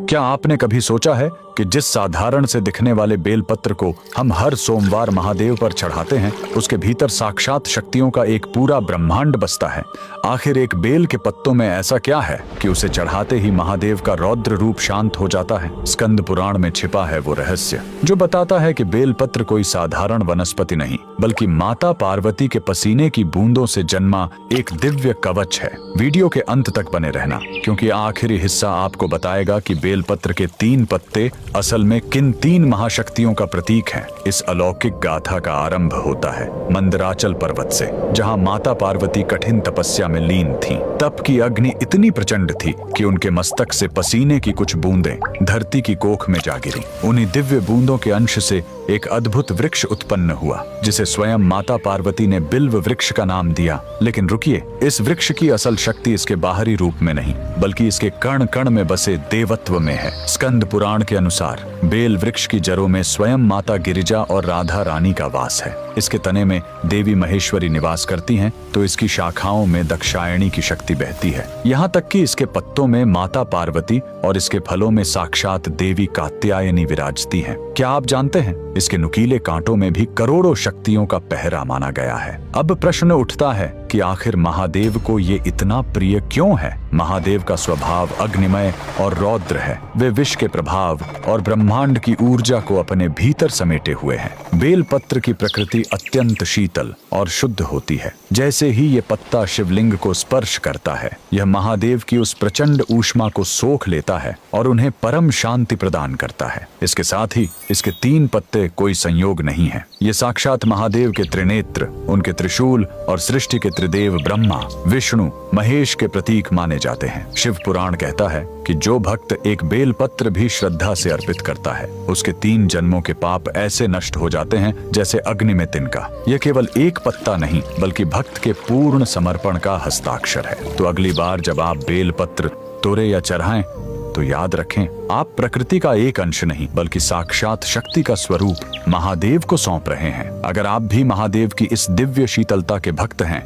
क्या आपने कभी सोचा है कि जिस साधारण से दिखने वाले बेलपत्र को हम हर सोमवार महादेव पर चढ़ाते हैं, उसके भीतर साक्षात शक्तियों का एक पूरा ब्रह्मांड बसता है। आखिर एक बेल के पत्तों में ऐसा क्या है कि उसे चढ़ाते ही महादेव का रौद्र रूप शांत हो जाता है? स्कंद पुराण में छिपा है वो रहस्य जो बताता है कि बेलपत्र कोई साधारण वनस्पति नहीं, बल्कि माता पार्वती के पसीने की बूंदों से जन्मा एक दिव्य कवच है। वीडियो के अंत तक बने रहना, क्योंकि आखिरी हिस्सा आपको बताएगा कि बेलपत्र के 3 पत्ते असल में किन 3 महाशक्तियों का प्रतीक हैं। इस अलौकिक गाथा का आरंभ होता है मंदराचल पर्वत से, जहां माता पार्वती कठिन तपस्या में लीन थीं। तप की अग्नि इतनी प्रचंड थी कि उनके मस्तक से पसीने की कुछ बूंदें धरती की कोख में जा गिरी। उन्हीं दिव्य बूंदों के अंश से एक अद्भुत वृक्ष उत्पन्न हुआ, जिसे स्वयं माता पार्वती ने बिल्व वृक्ष का नाम दिया। लेकिन रुकिए, इस वृक्ष की असल शक्ति इसके बाहरी रूप में नहीं, बल्कि इसके कण कण में बसे देवत्व में है। स्कंद पुराण के अनुसार बेल वृक्ष की जड़ों में स्वयं माता गिरिजा और राधा रानी का वास है। इसके तने में देवी महेश्वरी निवास करती हैं, तो इसकी शाखाओं में दक्षायणी की शक्ति बहती है। यहाँ तक कि इसके पत्तों में माता पार्वती और इसके फलों में साक्षात देवी कात्यायनी विराजती हैं। क्या आप जानते हैं, इसके नुकीले कांटों में भी करोड़ों शक्तियों का पहरा माना गया है। अब प्रश्न उठता है कि आखिर महादेव को ये इतना प्रिय क्यों है? महादेव का स्वभाव अग्निमय और रौद्र है। वे विष के प्रभाव और ब्रह्मांड की ऊर्जा को अपने भीतर समेटे हुए हैं। बेलपत्र की प्रकृति अत्यंत शीतल और शुद्ध होती है। जैसे ही ये पत्ता शिवलिंग को स्पर्श करता है, यह महादेव की उस प्रचंड ऊष्मा को सोख लेता है और उन्हें परम शांति प्रदान करता है। इसके साथ ही इसके 3 पत्ते कोई संयोग नहीं है। ये साक्षात महादेव के त्रिनेत्र, उनके त्रिशूल और सृष्टि के त्रिदेव ब्रह्मा, विष्णु, महेश के प्रतीक माने जाते हैं। शिव पुराण कहता है कि जो भक्त एक बेलपत्र भी श्रद्धा से अर्पित करता है, उसके 3 जन्मों के पाप ऐसे नष्ट हो जाते हैं जैसे अग्नि में तिनका। यह केवल एक पत्ता नहीं, बल्कि भक्त के पूर्ण समर्पण का हस्ताक्षर है। तो अगली बार जब आप बेलपत्र तोड़े या चढ़ाएं, तो याद रखें, आप प्रकृति का एक अंश नहीं, बल्कि साक्षात शक्ति का स्वरूप महादेव को सौंप रहे हैं। अगर आप भी महादेव की इस दिव्य शीतलता के भक्त हैं,